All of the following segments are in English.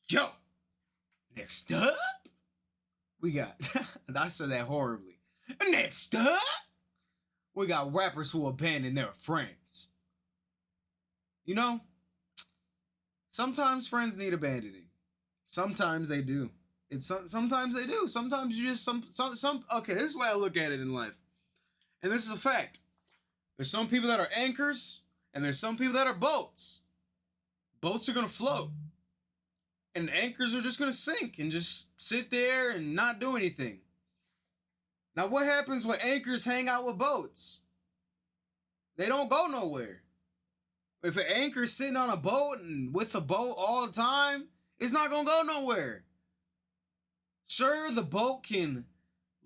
Yo, next up, we got, I said that horribly. Next up, we got rappers who abandon their friends. You know, sometimes friends need abandoning. Sometimes they do. Sometimes they do. Sometimes you just, okay, this is the way I look at it in life. And this is a fact. There's some people that are anchors, and there's some people that are boats. Boats are going to float. And anchors are just going to sink and just sit there and not do anything. Now, what happens when anchors hang out with boats? They don't go nowhere. If an anchor's sitting on a boat and with a boat all the time, it's not going to go nowhere. Sure, the boat can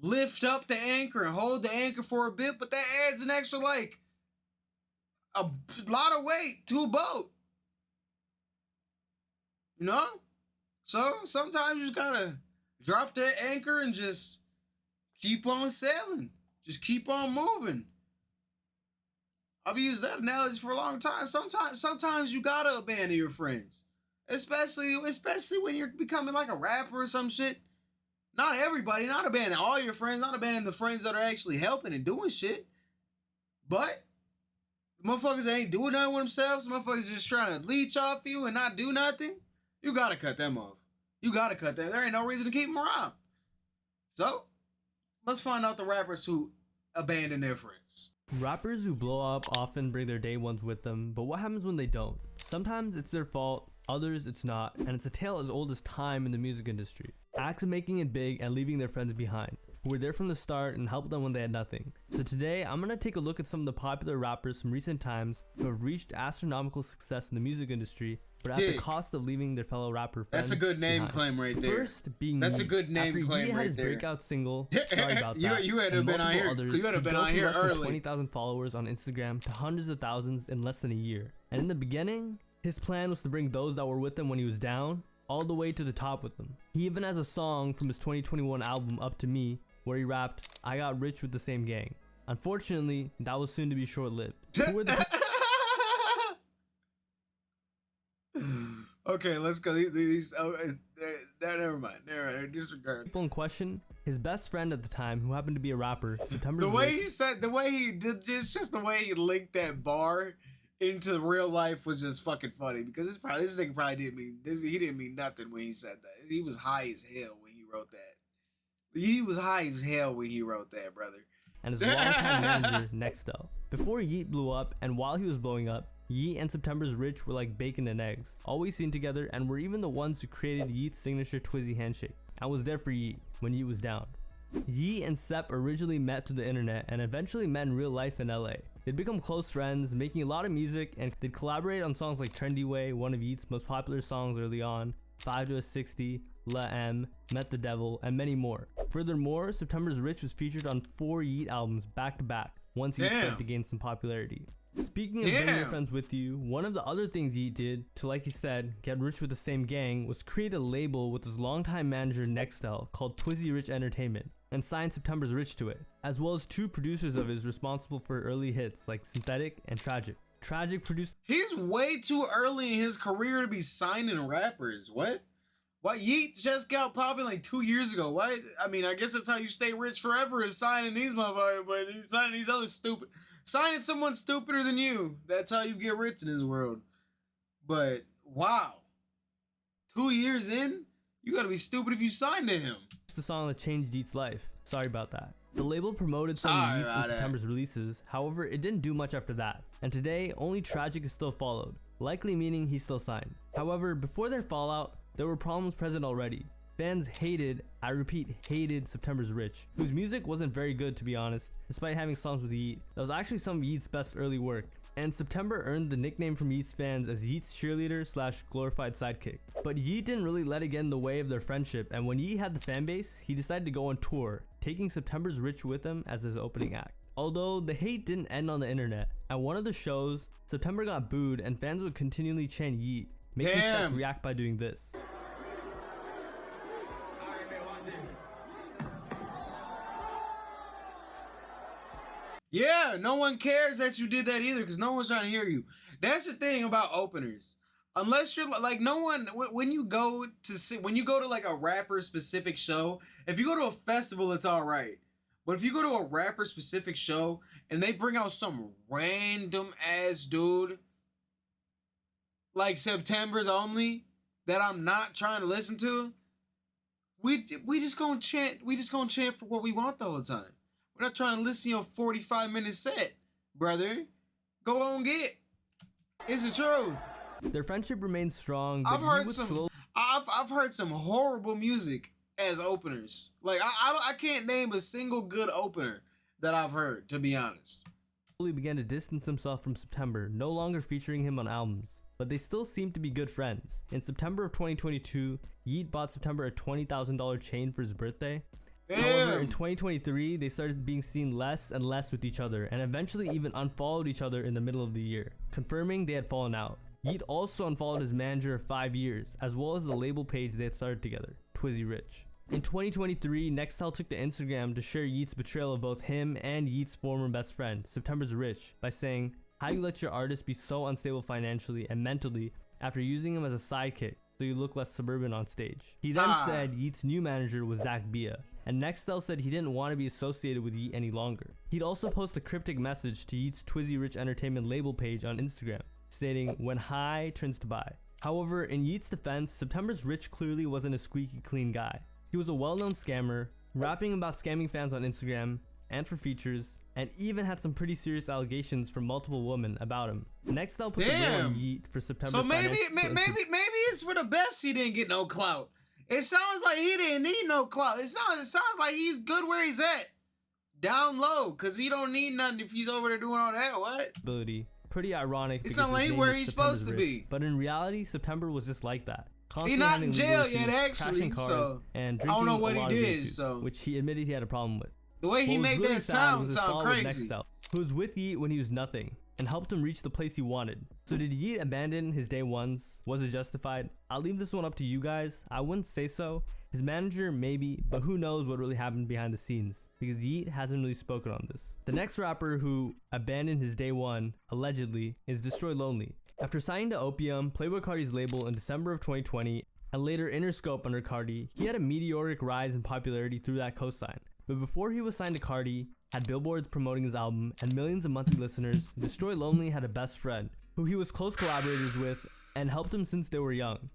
lift up the anchor and hold the anchor for a bit, but that adds an extra, like, a lot of weight to a boat. You know? So sometimes you just gotta drop that anchor and just keep on sailing. Just keep on moving. I've used that analogy for a long time. Sometimes you gotta abandon your friends. Especially when you're becoming like a rapper or some shit. Not everybody, not abandon all your friends, not abandon the friends that are actually helping and doing shit. But the motherfuckers that ain't doing nothing with themselves, the motherfuckers just trying to leech off you and not do nothing, you gotta cut them off. You gotta cut them. There ain't no reason to keep them around. So, let's find out the rappers who abandon their friends. Rappers who blow up often bring their day ones with them, but what happens when they don't? Sometimes it's their fault, others it's not, and it's a tale as old as time in the music industry. Acts of making it big and leaving their friends behind, who were there from the start and helped them when they had nothing. So today, I'm gonna take a look at some of the popular rappers from recent times who have reached astronomical success in the music industry, but at the cost of leaving their fellow rapper friends. That's a good name claim right there. First being That's a good name After claim Ye had right his there. breakout single, Sorry About That, you had to have been on here. Others, You had to have been on here less than early. 20,000 followers on Instagram to hundreds of thousands in less than a year. And in the beginning, his plan was to bring those that were with him when he was down all the way to the top with him. He even has a song from his 2021 album Up to Me where he rapped, "I got rich with the same gang." Unfortunately, that was soon to be short-lived. Who were the Okay, let's go. Never mind. Disregard. people in question? His best friend at the time, who happened to be a rapper, September. The way he did this, just the way he linked that bar into real life was just fucking funny, because this nigga probably didn't mean this. He didn't mean nothing when he said that. He was high as hell when he wrote that. He was high as hell when he wrote that, brother. And his longtime manager, Nextel. Before Yeat blew up, and while he was blowing up, Yeat and September's Rich were like bacon and eggs, always seen together, and were even the ones who created Yeat's signature Twizzy handshake. I was there for Yeat when Yeat was down. Yeat and Sep originally met through the internet and eventually met in real life in LA. They'd become close friends, making a lot of music, and they'd collaborate on songs like Trendy Way, one of Yeat's most popular songs early on, 5 to a 60, La M, Met the Devil, and many more. Furthermore, September's Rich was featured on 4 Yeat albums back to back, once Yeat started to gain some popularity. Speaking of bringing your friends with you, one of the other things Yeat did to, like he said, get rich with the same gang was create a label with his longtime manager Nextel called Twizzy Rich Entertainment and sign September's Rich to it, as well as 2 producers of his responsible for early hits like Synthetic and Tragic. Tragic produced. He's way too early in his career to be signing rappers. What? Why Yeat just got popular like 2 years ago? Why? I mean, I guess that's how you stay rich forever, is signing these motherfuckers, but he's signing these other stupid. Signing someone stupider than you. That's how you get rich in this world. But wow, 2 years in, you gotta be stupid if you sign to him. The song that changed Yeat's life. Sorry about that. The label promoted some of Yeat's and September's releases, however, it didn't do much after that. And today, only Tragic is still followed, likely meaning he's still signed. However, before their fallout, there were problems present already. Fans hated, I repeat, hated September's Rich, whose music wasn't very good to be honest, despite having songs with Yeat. That was actually some of Yeat's best early work. And September earned the nickname from Yeat's fans as Yeat's cheerleader / glorified sidekick. But Yeat didn't really let it get in the way of their friendship, and when Yeat had the fan base, he decided to go on tour, taking September's Rich with him as his opening act. Although the hate didn't end on the internet, at one of the shows, September got booed and fans would continually chant Yeat, making Sep react by doing this. Yeah, no one cares that you did that either, because no one's trying to hear you. That's the thing about openers. Unless you're like no one when you go to like a rapper specific show, if you go to a festival it's all right. But if you go to a rapper specific show and they bring out some random ass dude like September's Only that I'm not trying to listen to, we just gonna chant for what we want the whole time. We're not trying to listen to your 45-minute set, brother. Go on get. It's the truth. Their friendship remains strong. I've heard some horrible music as openers. Like I can't name a single good opener that I've heard, to be honest. Slowly began to distance himself from September, no longer featuring him on albums. But they still seem to be good friends. In September of 2022, Yeat bought September a $20,000 chain for his birthday. Damn. However, in 2023, they started being seen less and less with each other, and eventually even unfollowed each other in the middle of the year, confirming they had fallen out. Yeat also unfollowed his manager of 5 years, as well as the label page they had started together, Twizzy Rich. In 2023, Nextel took to Instagram to share Yeat's betrayal of both him and Yeat's former best friend, September's Rich, by saying, "How you let your artist be so unstable financially and mentally after using him as a sidekick so you look less suburban on stage." He then said Yeat's new manager was Zach Bia, and Nextel said he didn't want to be associated with Yeat any longer. He'd also post a cryptic message to Yeat's Twizzy Rich Entertainment label page on Instagram, stating, "When high turns to buy." However, in Yeat's defense, September's Rich clearly wasn't a squeaky clean guy. He was a well-known scammer, rapping about scamming fans on Instagram and for features, and even had some pretty serious allegations from multiple women about him. Nextel put the blame on Yeat for September's So maybe it's for the best he didn't get no clout. It sounds like he didn't need no clout. It sounds like he's good where he's at. Down low, cause he don't need nothing if he's over there doing all that. What? Pretty ironic. It sounds like where he's supposed to be. But in reality, September was just like that. He's not in jail yet, actually. So and I don't know what he did. Juice, so which he admitted he had a problem with. The way he made really that sound crazy. Nextel, who was with Yeat when he was nothing and helped him reach the place he wanted. So did Yeat abandon his day ones? Was it justified? I'll leave this one up to you guys. I wouldn't say so. His manager, maybe, but who knows what really happened behind the scenes, because Yeat hasn't really spoken on this. The next rapper who abandoned his day one, allegedly, is Destroy Lonely. After signing to Opium, Playboi Carti's label in December of 2020, and later Interscope under Carti, he had a meteoric rise in popularity through that cosign. But before he was signed to Carti, had billboards promoting his album, and millions of monthly listeners, Destroy Lonely had a best friend, who he was close collaborators with, and helped him since they were young.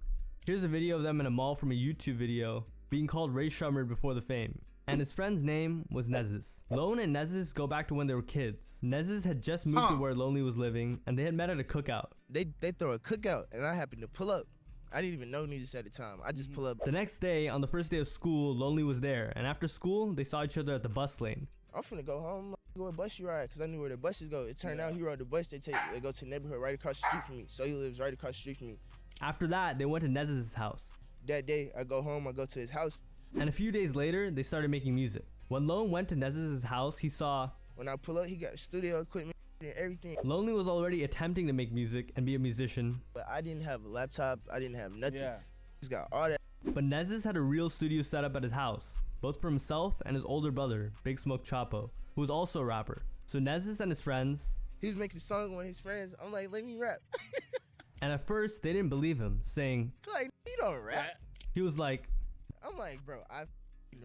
Here's a video of them in a mall from a YouTube video, being called Ray Shrummer before the fame. And his friend's name was Nezis. Lone and Nezis go back to when they were kids. Nezis had just moved to where Lonely was living, and they had met at a cookout. They throw a cookout, and I happened to pull up. I didn't even know Nezis at the time. I just pull up. The next day, on the first day of school, Lonely was there, and after school, they saw each other at the bus lane. I'm finna go home, go where bus you ride, because I knew where the buses go. It turned out he rode the bus, they go to the neighborhood right across the street from me. So he lives right across the street from me. After that, they went to Nezis' house. That day, I go home, I go to his house. And a few days later, they started making music. When Lone went to Nezis' house, he saw... When I pull up, he got studio equipment and everything. Lonely was already attempting to make music and be a musician. But I didn't have a laptop, I didn't have nothing. Yeah. He's got all that. But Nezis had a real studio set up at his house, both for himself and his older brother, Big Smoke Chapo, who was also a rapper. So Nezis and his friends... He was making a song with his friends. I'm like, let me rap. And at first, they didn't believe him, saying... Like, you don't rap. He was like... I'm like, bro, I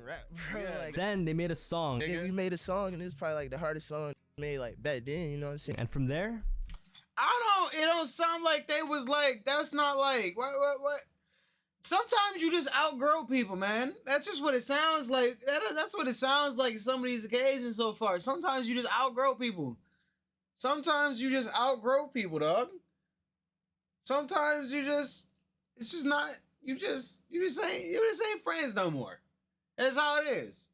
rap, bro. Yeah. Like, Then they made a song. yeah, we made a song, and it was probably like the hardest song made like back then, you know what I'm saying? And from there... It don't sound like they was like, that's not like, what? Sometimes you just outgrow people, man. That's just what it sounds like. That's what it sounds like in some of these occasions so far. Sometimes you just outgrow people. Sometimes you just outgrow people, dog. Sometimes it's just not, you just ain't friends no more. That's how it is.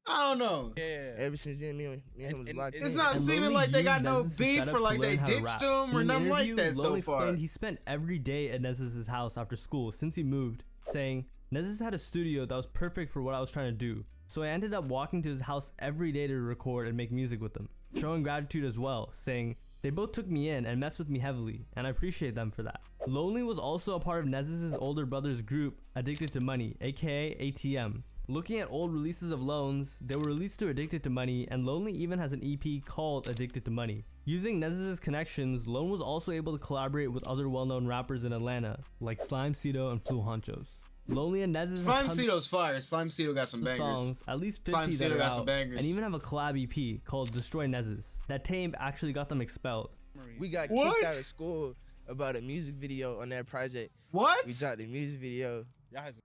I don't know. Yeah. Ever since then, me and him was locked in. It's not seeming like they got no beef or like they ditched him or nothing like that so far. He spent every day at Nezis' house after school since he moved, saying, Nezis had a studio that was perfect for what I was trying to do. So I ended up walking to his house every day to record and make music with them, showing gratitude as well, saying, they both took me in and messed with me heavily, and I appreciate them for that. Lonely was also a part of Nezis' older brother's group, Addicted to Money, aka ATM. Looking at old releases of Lone's, they were released through Addicted to Money, and Lonely even has an EP called Addicted to Money. Using Nez's connections, Lone was also able to collaborate with other well-known rappers in Atlanta, like Slime Cito and Flu Honchos. Lonely and Nez's Slime Cito's fire. Slime Cito got some bangers. Songs, at least 50 Slime that Cito are got out, some bangers. and even have a collab EP called Destroy Nez's. That tape actually got them expelled. We got What? kicked out of school about a music video on that project. What? We dropped the music video. Y'all has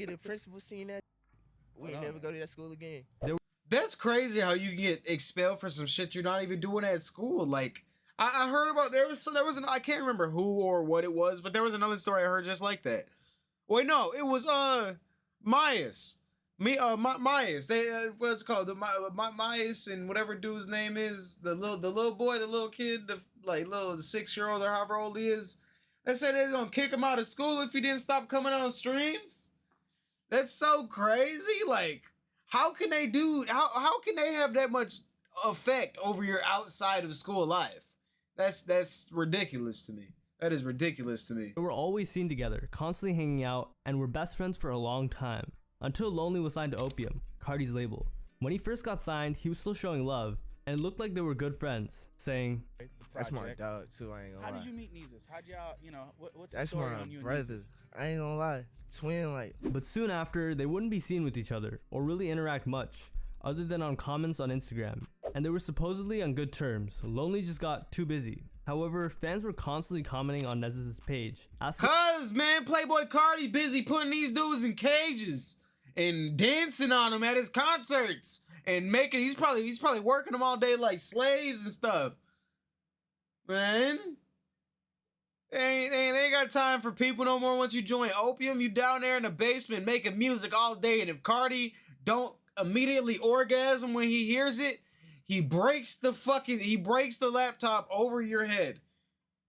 The principal seen that. We ain't never go to that school again. That's crazy how you get expelled for some shit you're not even doing at school. Like, I heard about there was I can't remember who or what it was, but there was another story I heard just like that. Wait, no, it was Myas. Myas. They what's it called? The Myas and whatever dude's name is, the little boy, the little kid, the little 6-year-old or however old he is. They said they're gonna kick him out of school if he didn't stop coming on streams. That's so crazy. Like, how can they have that much effect over your outside of school life? That's ridiculous to me. That is ridiculous to me. They were always seen together, constantly hanging out, and were best friends for a long time. Until Lonely was signed to Opium, Cardi's label. When he first got signed, he was still showing love, and it looked like they were good friends, saying, That's my dog too, I ain't gonna lie. How did you meet Neezus? How'd y'all, what's the That's story my on you and brother. Neezus? I ain't gonna lie. Twin, like. but soon after, they wouldn't be seen with each other, or really interact much, other than on comments on Instagram. And they were supposedly on good terms. Lonely just got too busy. However, fans were constantly commenting on Nez's page, asking, Cause, man, Playboy Cardi busy putting these dudes in cages and dancing on them at his concerts and he's probably working them all day like slaves and stuff. Man, they ain't got time for people no more. Once you join Opium, you down there in the basement making music all day, and if Cardi don't immediately orgasm when he hears it, he breaks the laptop over your head.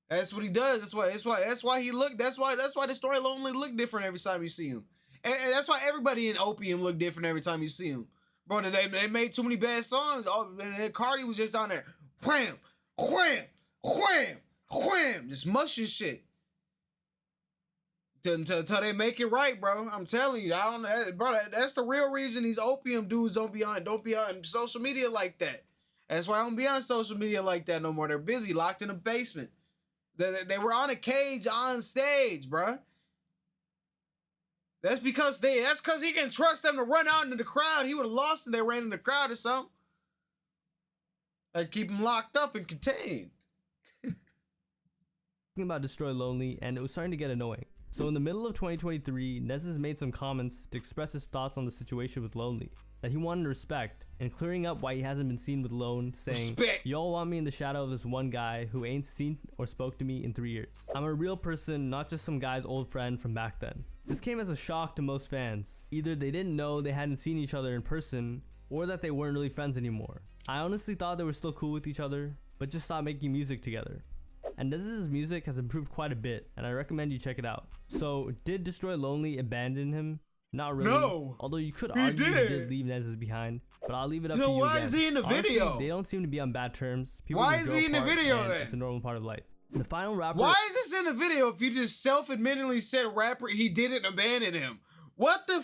That's what he does. That's why the story Lonely look different every time you see him. And that's why everybody in Opium look different every time you see him. Bro, they made too many bad songs. And Cardi was just down there, wham, wham, wham, wham, just mushing shit. Until they make it right, bro. I'm telling you, that's the real reason these Opium dudes don't be on social media like that. That's why I don't be on social media like that no more. They're busy, locked in a basement. They were on a cage on stage, bro. That's because he can trust them to run out into the crowd. He would have lost if they ran in the crowd or something. I'd keep him locked up and contained. about Destroy Lonely, and it was starting to get annoying. So in the middle of 2023, Nez's made some comments to express his thoughts on the situation with Lonely, that he wanted respect, and clearing up why he hasn't been seen with Lone, saying, Respect. Y'all want me in the shadow of this one guy who ain't seen or spoke to me in 3 years. I'm a real person, not just some guy's old friend from back then. This came as a shock to most fans. Either they didn't know they hadn't seen each other in person, or that they weren't really friends anymore. I honestly thought they were still cool with each other, but just stopped making music together. And Nez's music has improved quite a bit, and I recommend you check it out. So, did Destroy Lonely abandon him? Not really. No, although you could he argue he did. did leave Nez's behind, but I'll leave it up So to you why again. is he in the Honestly, video? they don't seem to be on bad terms. People Why just is grow he in the apart, video and then? it's a normal part of life. The final rapper. Why is this in the video if you just self-admittedly said rapper he didn't abandon him? What the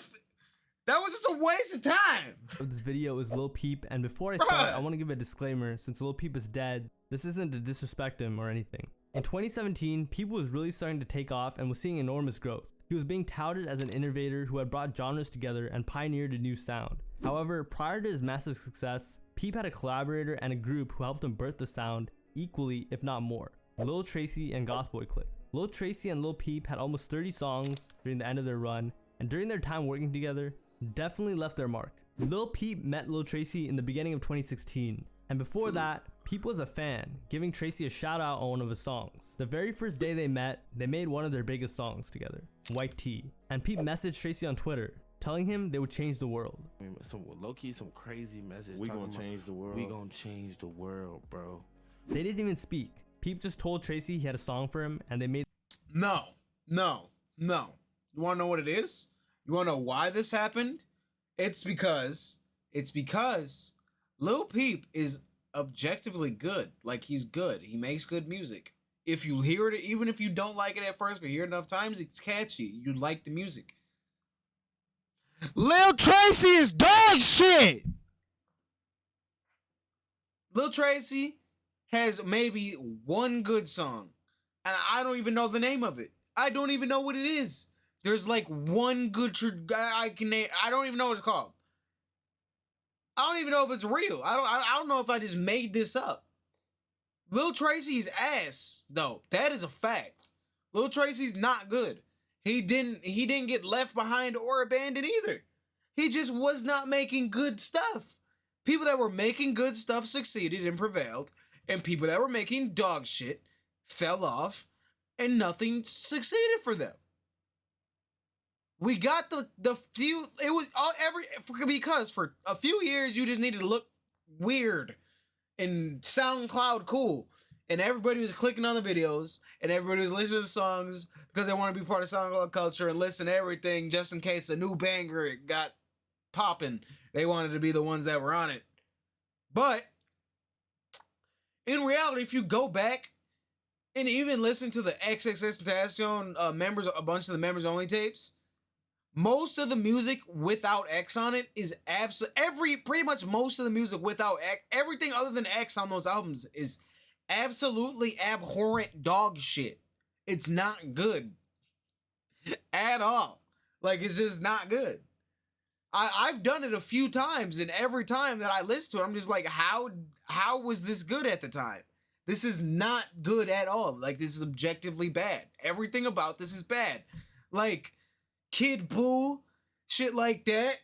that was just a waste of time. Of this video is Lil Peep, and before I start, I want to give a disclaimer. Since Lil Peep is dead, this isn't to disrespect him or anything. In 2017, Peep was really starting to take off and was seeing enormous growth. He was being touted as an innovator who had brought genres together and pioneered a new sound. However, prior to his massive success, Peep had a collaborator and a group who helped him birth the sound equally, if not more. Lil Tracy and Gothboy Clique. Lil Tracy and Lil Peep had almost 30 songs during the end of their run, and during their time working together, definitely left their mark. Lil Peep met Lil Tracy in the beginning of 2016, and before that, Peep was a fan, giving Tracy a shout out on one of his songs. The very first day they met, they made one of their biggest songs together, White Tea, and Peep messaged Tracy on Twitter, telling him they would change the world. Some low-key, some crazy message. We gonna change the world. We gonna change the world, bro. They didn't even speak. Peep just told Tracy he had a song for him, and they made. No. You wanna know what it is? You wanna know why this happened? It's because Lil Peep is objectively good. Like, he's good. He makes good music. If you hear it, even if you don't like it at first, but you hear it enough times, it's catchy. You like the music. Lil Tracy is dog shit. Lil Tracy has maybe one good song, and I don't even know the name of it. I don't even know what it is. There's like one good I can name. I don't even know what it's called. I don't even know if it's real. I don't know if I just made this up. Lil Tracy's ass, though. That is a fact. Lil Tracy's not good. He didn't get left behind or abandoned either. He just was not making good stuff. People that were making good stuff succeeded and prevailed, and people that were making dog shit fell off, and nothing succeeded for them. We got the few. It was all because for a few years you just needed to look weird and SoundCloud cool, and everybody was clicking on the videos and everybody was listening to songs because they want to be part of SoundCloud culture and listen to everything just in case a new banger got popping. They wanted to be the ones that were on it. But in reality, if you go back and even listen to the XXXTentacion members, a bunch of the members only tapes, most of the music without X on it is pretty much most of the music without X, everything other than X on those albums is absolutely abhorrent dog shit. It's not good at all. Like, it's just not good. I've done it a few times, and every time that I listen to it, I'm just like, how was this good at the time? This is not good at all. Like, this is objectively bad. Everything about this is bad. Like, Kid Boo, shit like that.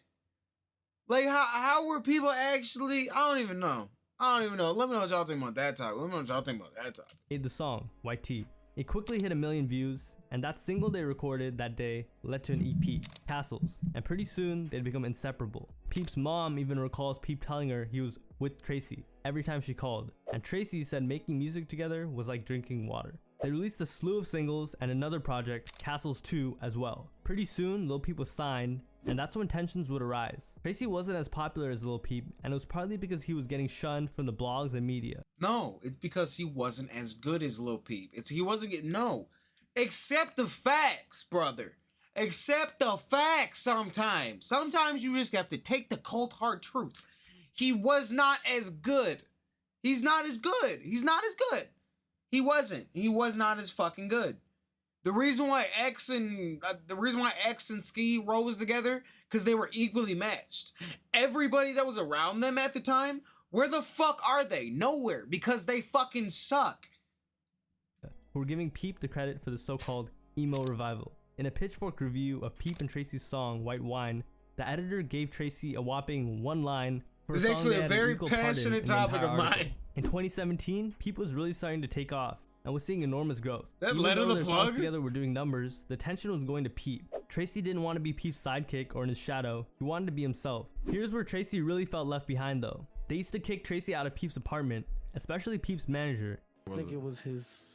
Like, how were people actually? I don't even know. Let me know what y'all think about that topic. Made the song, YT. It quickly hit 1 million views, and that single they recorded that day led to an EP, Castles, and pretty soon they'd become inseparable. Peep's mom even recalls Peep telling her he was with Tracy every time she called, and Tracy said making music together was like drinking water. They released a slew of singles and another project, Castles 2, as well. Pretty soon, Lil Peep was signed, and that's when tensions would arise. Tracy wasn't as popular as Lil Peep, and it was partly because he was getting shunned from the blogs and media. No, it's because he wasn't as good as Lil Peep. He wasn't getting, no. Accept the facts, brother. Accept the facts sometimes. Sometimes you just have to take the cold hard truth. He was not as good. He's not as good. He's not as good. He wasn't. He was not as fucking good. The reason why X and Ski rose together, because they were equally matched. Everybody that was around them at the time, where the fuck are they? Nowhere, because they fucking suck. Who were giving Peep the credit for the so-called emo revival. In a Pitchfork review of Peep and Tracy's song White Wine, the editor gave Tracy a whopping one line for It's actually a very passionate topic of mine. In 2017, Peep was really starting to take off and was seeing enormous growth. That Even led to though the their plug? songs together were doing numbers, the attention was going to Peep. Tracy didn't want to be Peep's sidekick or in his shadow. He wanted to be himself. Here's where Tracy really felt left behind though. They used to kick Tracy out of Peep's apartment, especially Peep's manager. I think it was his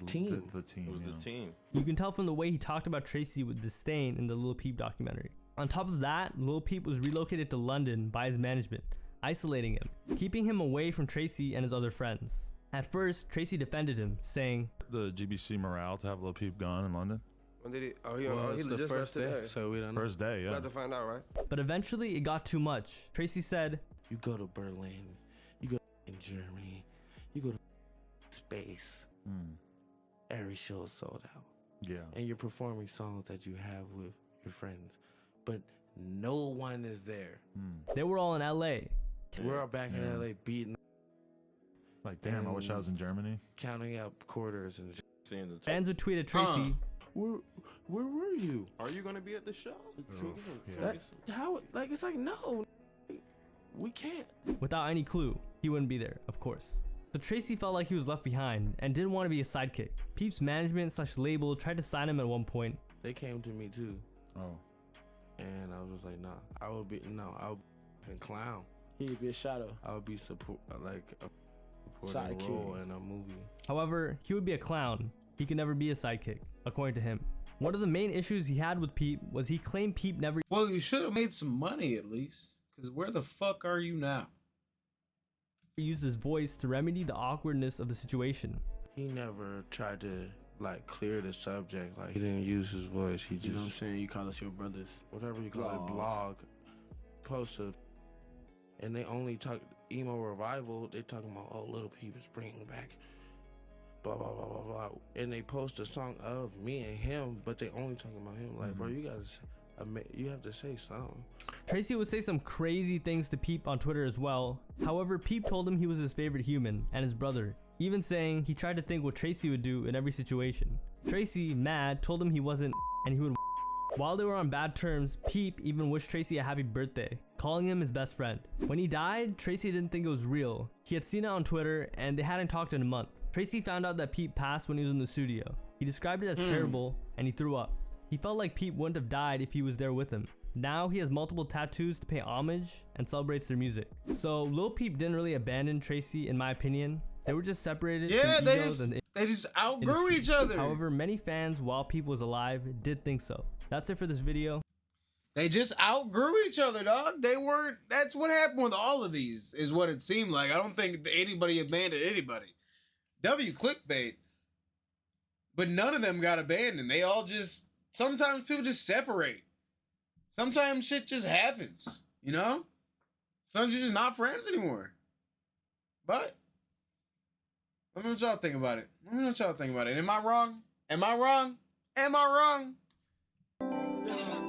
team. The team. It was yeah. the team. You can tell from the way he talked about Tracy with disdain in the Lil Peep documentary. On top of that, Lil Peep was relocated to London by his management, isolating him, keeping him away from Tracy and his other friends. At first, Tracy defended him, saying, The GBC morale to have Lil Peep gone in London. When did he? Oh, Well, he it's the just left first day, today. so we don't know. First day, We yeah. have to find out, right? but eventually it got too much. Tracy said, You go to Berlin, you go in Germany, you go to space. Mm. Every show is sold out, Yeah. and you're performing songs that you have with your friends, but no one is there. Mm. they were all in LA. We're all back Yeah. in LA, beating, Like, damn, I wish I was in Germany. counting up quarters and seeing the. Fans would tweet at Tracy, Where were you? Are you gonna be at the show? Yeah. How? Like, it's like, no, we can't. without any clue, he wouldn't be there, of course. So Tracy felt like he was left behind and didn't want to be a sidekick. Peep's management / label tried to sign him at one point. They came to me too, Oh. and I was just like, nah, I would be clown. He'd be a shadow. I would be supporting Sidekick. role in a movie. However, he would be a clown. He could never be a sidekick, according to him. One of the main issues he had with Peep was he claimed Peep never Well, you should have made some money at least, because where the fuck are you now? used his voice to remedy the awkwardness of the situation. He never tried to like clear the subject. Like he didn't use his voice. He just, You know what I'm saying? You call us your brothers. whatever you call it, blog, post a, and they only talk emo revival. They talking about, oh, Little Peep is bringing back blah blah blah blah blah, and they post a song of me and him, but they only talking about him. Like, bro, you have to say something. Tracy would say some crazy things to Peep on Twitter as well. However, Peep told him he was his favorite human and his brother, even saying he tried to think what Tracy would do in every situation. Tracy, mad, told him he wasn't and he would. While they were on bad terms, Peep even wished Tracy a happy birthday, calling him his best friend. When he died, Tracy didn't think it was real. He had seen it on Twitter and they hadn't talked in a month. Tracy found out that Peep passed when he was in the studio. He described it as terrible and he threw up. He felt like Peep wouldn't have died if he was there with him. Now he has multiple tattoos to pay homage and celebrates their music. So Lil Peep didn't really abandon Tracy in my opinion. They were just separated. Yeah, through they egos and just outgrew industry. each other. However, many fans while Peep was alive did think so. That's it for this video. They just outgrew each other, dog. They weren't. That's what happened with all of these, is what it seemed like. I don't think anybody abandoned anybody. Clickbait. But none of them got abandoned. They all just, sometimes people just separate. Sometimes shit just happens, you know? Sometimes you're just not friends anymore. But, let me know what y'all think about it. Let me know what y'all think about it. Am I wrong? Am I wrong? Am I wrong?